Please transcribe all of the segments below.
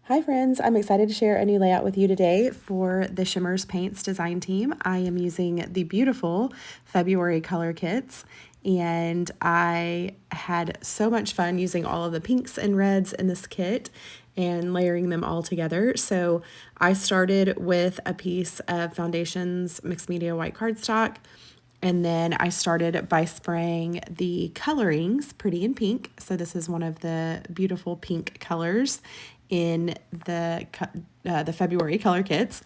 Hi friends, I'm excited to share a new layout with you today for the Shimmerz Paints design team. I am using the beautiful February Color Kitz, and I had so much fun using all of the pinks and reds in this kit and layering them all together. So I started with a piece of Foundations Mixed Media White cardstock, and then I started by spraying the colorings Pretty in Pink. So this is one of the beautiful pink colors in the February Color Kitz.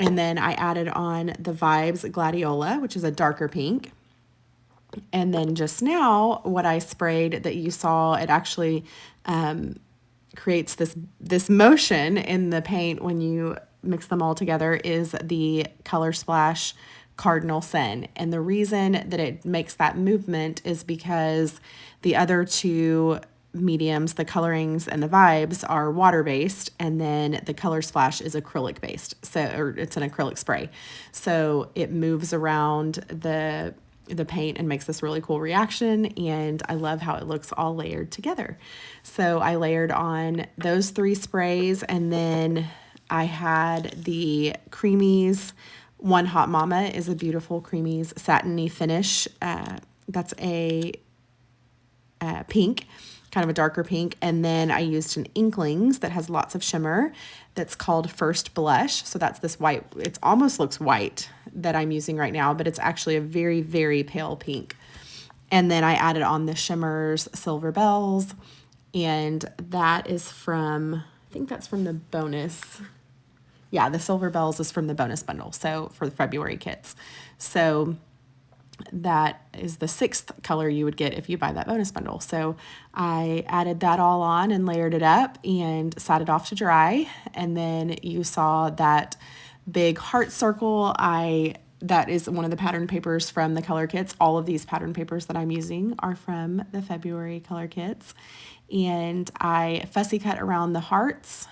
And then I added on the Vibes Gladiola, which is a darker pink. And then just now, what I sprayed that you saw, it actually creates this motion in the paint when you mix them all together, is the Color Splash Cardinal Sin. And the reason that it makes that movement is because the other two mediums, the colorings and the vibes, are water-based, and then the Color Splash is acrylic-based. So, or it's an acrylic spray. So it moves around the paint and makes this really cool reaction, and I love how it looks all layered together. So I layered on those three sprays, and then I had the Creamies. One Hot Mama is a beautiful Creamies satiny finish. That's a pink, kind of a darker pink. And then I used an Inklings that has lots of shimmer that's called First Blush. So that's this white, it almost looks white that I'm using right now, but it's actually a very, very pale pink. And then I added on the Shimmerz Silver Bells, and that is from, I think that's from the bonus. Yeah, the Silver Bells is from the bonus bundle, so for the February kits. So that is the 6th color you would get if you buy that bonus bundle. So I added that all on and layered it up and sat it off to dry. And then you saw that big heart circle. That is one of the pattern papers from the Color Kitz. All of these pattern papers that I'm using are from the February Color Kitz. And I fussy cut around the hearts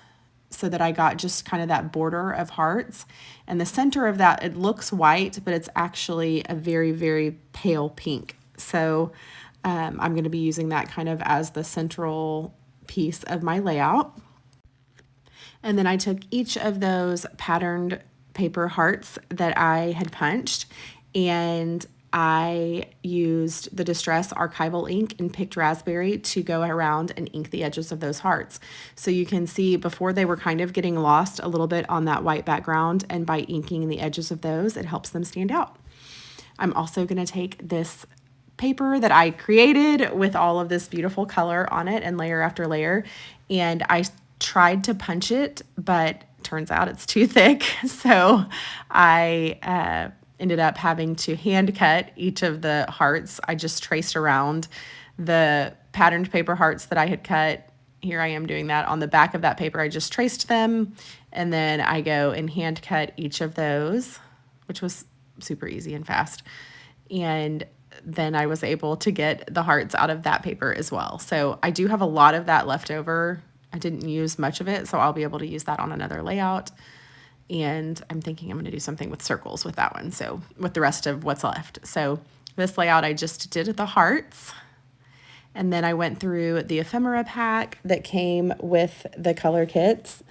so that I got just kind of that border of hearts. And the center of that, it looks white, but it's actually a very, very pale pink. So I'm going to be using that kind of as the central piece of my layout. And then I took each of those patterned paper hearts that I had punched, and I used the Distress Archival ink and picked raspberry to go around and ink the edges of those hearts. So you can see before they were kind of getting lost a little bit on that white background, and by inking the edges of those, it helps them stand out. I'm also going to take this paper that I created with all of this beautiful color on it and layer after layer, and I tried to punch it, but turns out it's too thick. So I ended up having to hand cut each of the hearts. I just traced around the patterned paper hearts that I had cut. Here I am doing that on the back of that paper. I just traced them, and then I go and hand cut each of those, which was super easy and fast. And then I was able to get the hearts out of that paper as well. So I do have a lot of that left over. I didn't use much of it, so I'll be able to use that on another layout. And I'm thinking I'm going to do something with circles with that one, so with the rest of what's left. So this layout, I just did the hearts, and then I went through the ephemera pack that came with the Color Kitz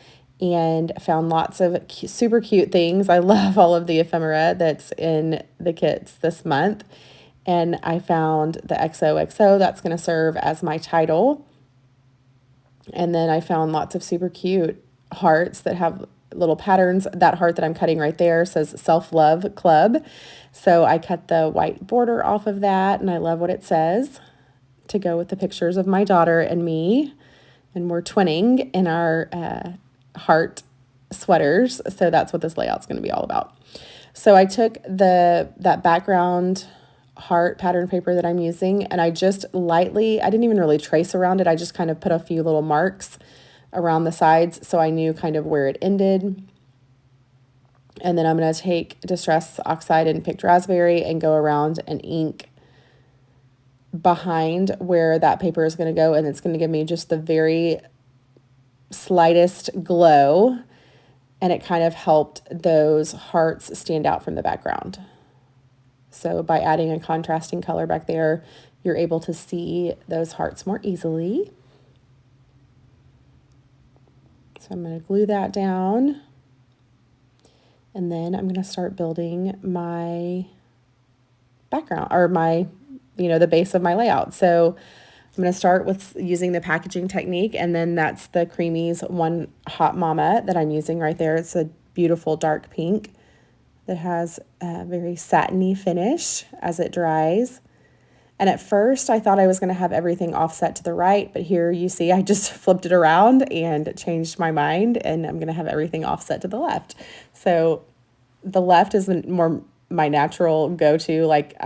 and found lots of super cute things. I love all of the ephemera that's in the kits this month. And I found the XOXO that's going to serve as my title. And then I found lots of super cute hearts that have little patterns. That heart that I'm cutting right there says Self-Love Club. So I cut the white border off of that, and I love what it says, to go with the pictures of my daughter and me. And we're twinning in our heart sweaters. So that's what this layout's going to be all about. So I took that background heart pattern paper that I'm using, and I just lightly, I didn't even really trace around it. I just kind of put a few little marks around the sides so I knew kind of where it ended. And then I'm going to take Distress Oxide and picked raspberry and go around and ink behind where that paper is going to go, and it's going to give me just the very slightest glow, and it kind of helped those hearts stand out from the background. So by adding a contrasting color back there, you're able to see those hearts more easily. So I'm going to glue that down. And then I'm going to start building my background, or my, the base of my layout. So I'm going to start with using the packaging technique, and then that's the Creamies One Hot Mama that I'm using right there. It's a beautiful dark pink that has a very satiny finish as it dries. And at first I thought I was going to have everything offset to the right, but here you see I just flipped it around and changed my mind, and I'm going to have everything offset to the left. So the left is more my natural go-to. Like,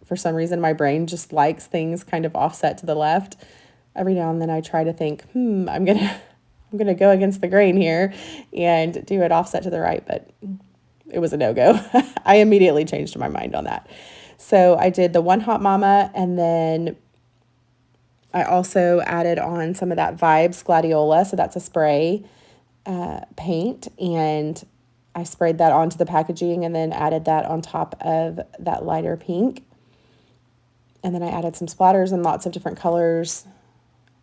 for some reason, my brain just likes things kind of offset to the left. Every now and then I try to think, I'm gonna go against the grain here and do it offset to the right, but it was a no-go. I immediately changed my mind on that. So I did the One Hot Mama, and then I also added on some of that Vibes Gladiola. So that's a spray paint, and I sprayed that onto the packaging and then added that on top of that lighter pink. And then I added some splatters in lots of different colors.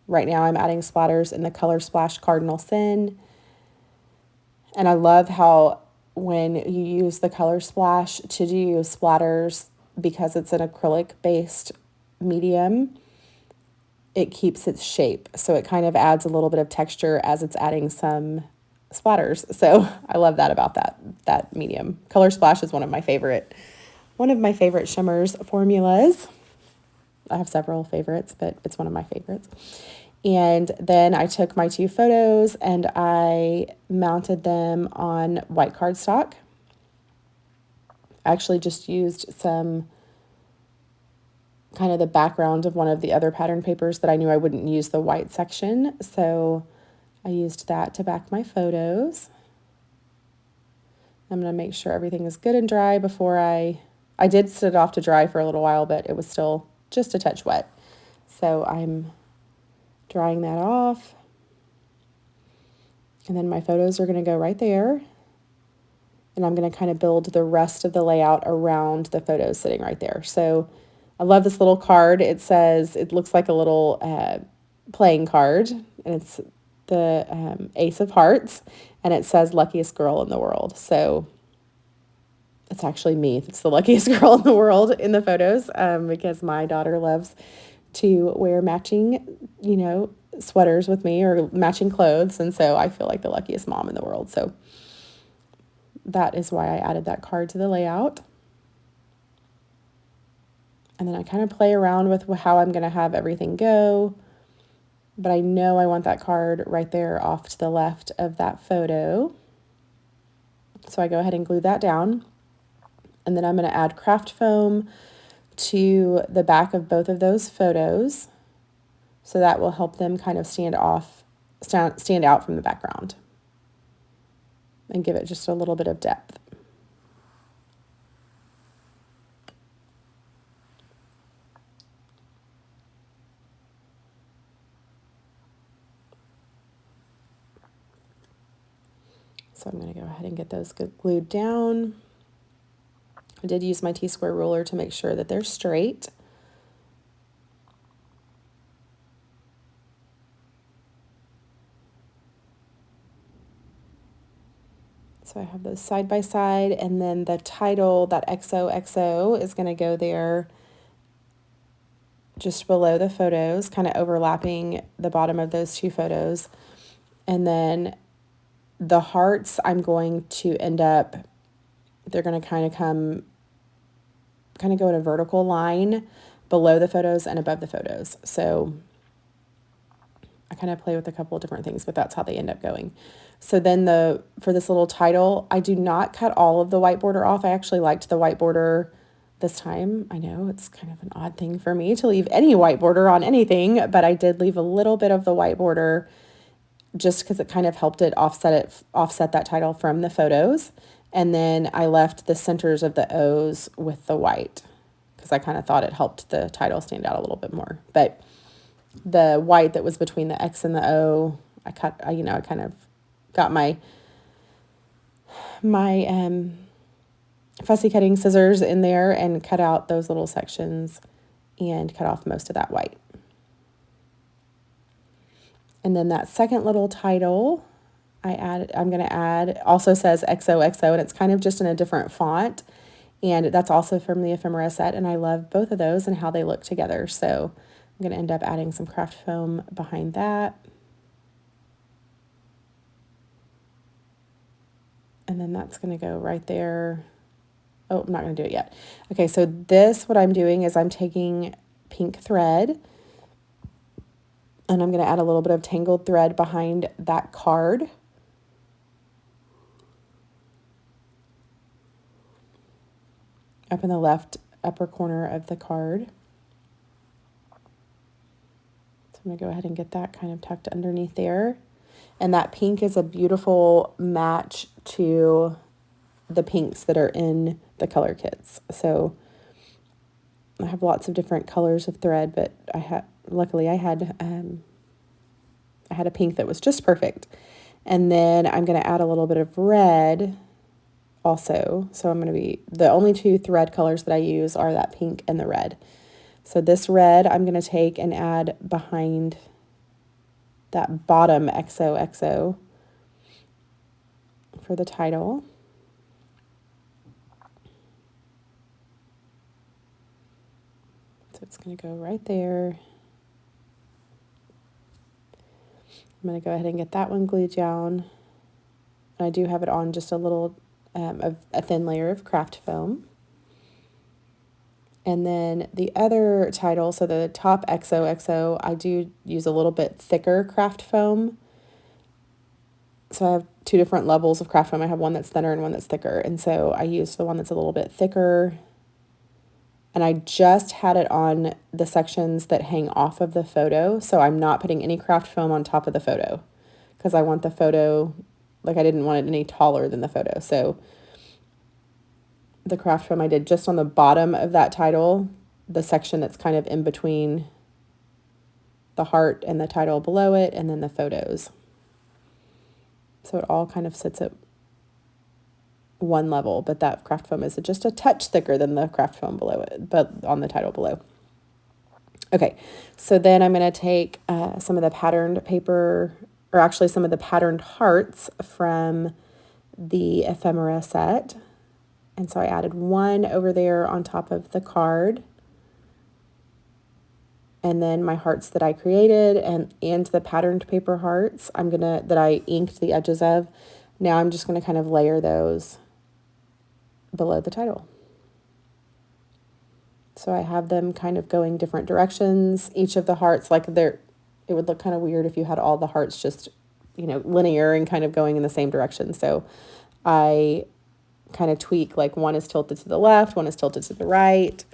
Right now I'm adding splatters in the Color Splash Cardinal Sin. And I love how when you use the Color Splash to do splatters, because it's an acrylic-based medium, it keeps its shape. So it kind of adds a little bit of texture as it's adding some splatters. So I love that about that medium. Color Splash is one of my favorite Shimmerz formulas. I have several favorites, but it's one of my favorites. And then I took my 2 photos and I mounted them on white cardstock. I actually just used some kind of the background of one of the other pattern papers that I knew I wouldn't use the white section. So I used that to back my photos. I'm going to make sure everything is good and dry before I did sit it off to dry for a little while, but it was still just a touch wet. So I'm drying that off. And then my photos are going to go right there. And I'm going to kind of build the rest of the layout around the photos sitting right there. So I love this little card. It looks like a little playing card, and it's the Ace of Hearts, and it says luckiest girl in the world. So it's actually me. It's the luckiest girl in the world in the photos, because my daughter loves to wear matching, sweaters with me, or matching clothes. And so I feel like the luckiest mom in the world. So that is why I added that card to the layout. And then I kind of play around with how I'm going to have everything go. But I know I want that card right there off to the left of that photo. So I go ahead and glue that down. And then I'm going to add craft foam to the back of both of those photos. So that will help them kind of stand out from the background and give it just a little bit of depth. So I'm going to go ahead and get those glued down. I did use my T-square ruler to make sure that they're straight. So I have those side by side, and then the title, that XOXO, is going to go there just below the photos, kind of overlapping the bottom of those 2 photos. And then the hearts, I'm going to end up, they're going to kind of go in a vertical line below the photos and above the photos. So I kind of play with a couple of different things, but that's how they end up going. So then for this little title, I do not cut all of the white border off. I actually liked the white border this time. I know it's kind of an odd thing for me to leave any white border on anything, but I did leave a little bit of the white border just because it kind of helped it offset that title from the photos. And then I left the centers of the O's with the white because I kind of thought it helped the title stand out a little bit more. But the white that was between the X and the O, I kind of got my fussy cutting scissors in there and cut out those little sections and cut off most of that white. And then that second little title, I'm going to add, also says XOXO, and it's kind of just in a different font. And that's also from the ephemera set, and I love both of those and how they look together. So I'm going to end up adding some craft foam behind that. And then that's going to go right there. Oh, I'm not going to do it yet. Okay, so this, what I'm doing is I'm taking pink thread, and I'm going to add a little bit of tangled thread behind that card. Up in the left upper corner of the card. So I'm going to go ahead and get that kind of tucked underneath there. And that pink is a beautiful match to the pinks that are in the color kits. So I have lots of different colors of thread, but luckily I had a pink that was just perfect. And then I'm going to add a little bit of red also. So the only two thread colors that I use are that pink and the red. So this red I'm going to take and add behind that bottom XOXO for the title. So it's going to go right there. I'm going to go ahead and get that one glued down. And I do have it on just a little, a thin layer of craft foam. And then the other title, so the top XOXO, I do use a little bit thicker craft foam. So I have two different levels of craft foam. I have one that's thinner and one that's thicker. And so I used the one that's a little bit thicker. And I just had it on the sections that hang off of the photo. So I'm not putting any craft foam on top of the photo because I want the photo, like I didn't want it any taller than the photo. So the craft foam I did just on the bottom of that title, the section that's kind of in between the heart and the title below it, and then the photos. So it all kind of sits at one level, but that craft foam is just a touch thicker than the craft foam below it, but on the title below. Okay, so then I'm going to take some of the patterned paper, or actually some of the patterned hearts from the ephemera set. And so I added one over there on top of the card. And then my hearts that I created and the patterned paper hearts that I inked the edges of. Now I'm just going to kind of layer those below the title. So I have them kind of going different directions. Each of the hearts, it would look kind of weird if you had all the hearts just, linear and kind of going in the same direction. So I kind of tweak, like one is tilted to the left, one is tilted to the right.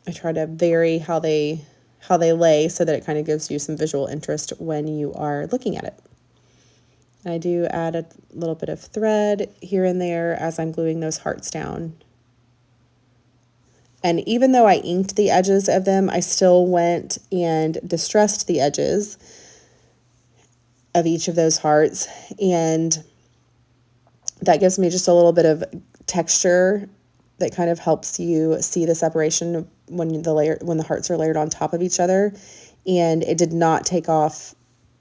I try to vary how they lay so that it kind of gives you some visual interest when you are looking at it. And I do add a little bit of thread here and there as I'm gluing those hearts down. And even though I inked the edges of them, I still went and distressed the edges of each of those hearts, and that gives me just a little bit of texture that kind of helps you see the separation when the hearts are layered on top of each other. And it did not take off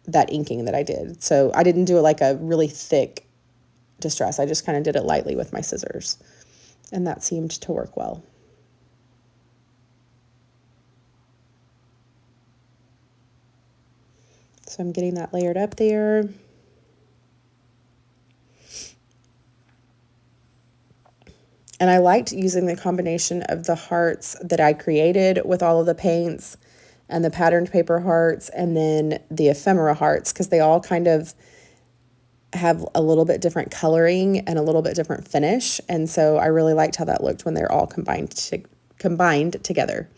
that inking that I did. So I didn't do it like a really thick distress. I just kind of did it lightly with my scissors, and that seemed to work well. So I'm getting that layered up there. And I liked using the combination of the hearts that I created with all of the paints and the patterned paper hearts and then the ephemera hearts, because they all kind of have a little bit different coloring and a little bit different finish. And so I really liked how that looked when they're all combined together.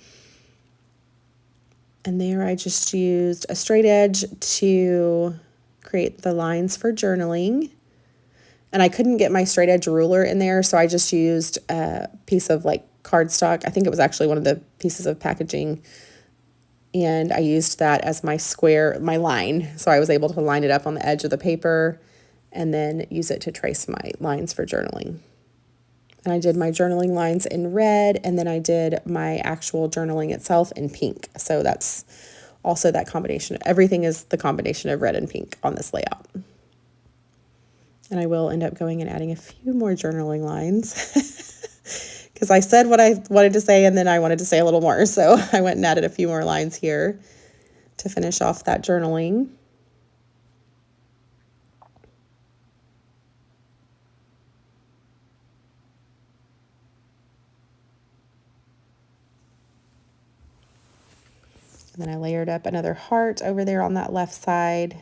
And there I just used a straight edge to create the lines for journaling. And I couldn't get my straight edge ruler in there, so I just used a piece of cardstock. I think it was actually one of the pieces of packaging. And I used that as my line. So I was able to line it up on the edge of the paper and then use it to trace my lines for journaling. And I did my journaling lines in red, and then I did my actual journaling itself in pink. So that's also that combination. Everything is the combination of red and pink on this layout. And I will end up going and adding a few more journaling lines because I said what I wanted to say and then I wanted to say a little more. So I went and added a few more lines here to finish off that journaling. And then I layered up another heart over there on that left side.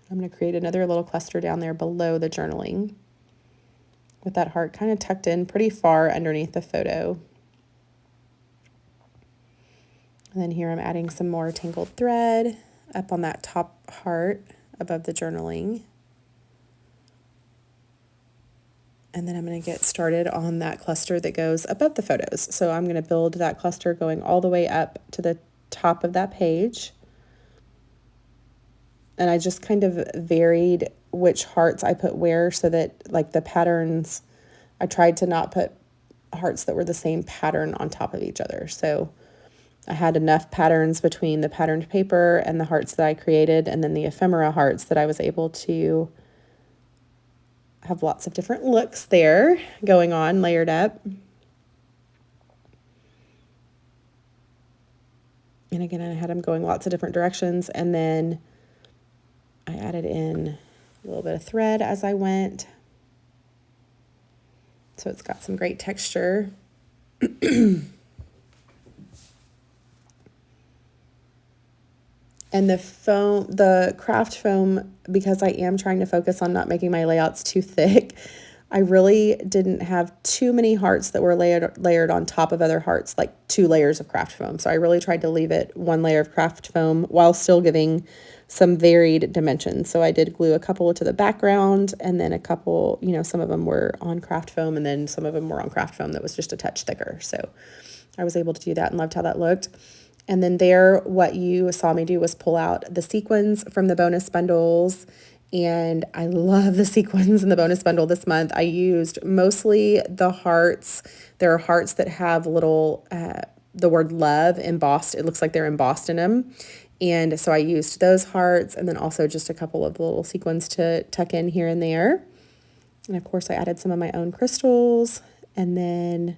I'm going to create another little cluster down there below the journaling with that heart kind of tucked in pretty far underneath the photo. And then here I'm adding some more tangled thread up on that top heart above the journaling. And then I'm going to get started on that cluster that goes above the photos. So I'm going to build that cluster going all the way up to the top of that page. And I just kind of varied which hearts I put where so that like the patterns, I tried to not put hearts that were the same pattern on top of each other. So I had enough patterns between the patterned paper and the hearts that I created, and then the ephemera hearts that I was able to have lots of different looks there going on, layered up. And again, I had them going lots of different directions, and then I added in a little bit of thread as I went. So it's got some great texture. And the craft foam, because I am trying to focus on not making my layouts too thick, I really didn't have too many hearts that were layered on top of other hearts, like 2 layers of craft foam. So I really tried to leave it 1 layer of craft foam while still giving some varied dimensions. So I did glue a couple to the background, and then a couple, some of them were on craft foam, and then some of them were on craft foam that was just a touch thicker. So I was able to do that and loved how that looked. And then there, what you saw me do was pull out the sequins from the bonus bundles. And I love the sequins in the bonus bundle this month. I used mostly the hearts. There are hearts that have little, the word love embossed. It looks like they're embossed in them. And so I used those hearts, and then also just a couple of little sequins to tuck in here and there. And of course I added some of my own crystals, and then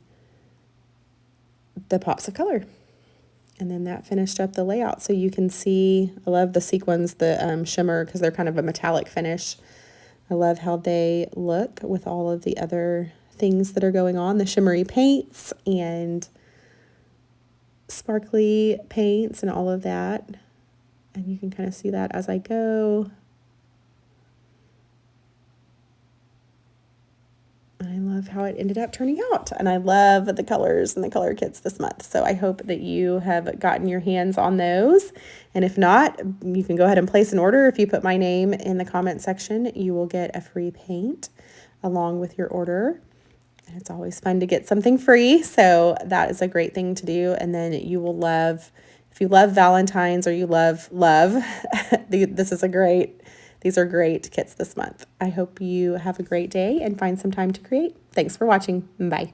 the pops of color. And then that finished up the layout. So you can see, I love the sequins, the shimmer, because they're kind of a metallic finish. I love how they look with all of the other things that are going on, the shimmery paints and sparkly paints and all of that. And you can kind of see that as I go. I love how it ended up turning out, and I love the colors and the color kits this month. So I hope that you have gotten your hands on those, and if not, you can go ahead and place an order. If you put my name in the comment section, you will get a free paint along with your order, and it's always fun to get something free, so that is a great thing to do. And then you will love, if you love Valentine's or you love these are great kits this month. I hope you have a great day and find some time to create. Thanks for watching. Bye.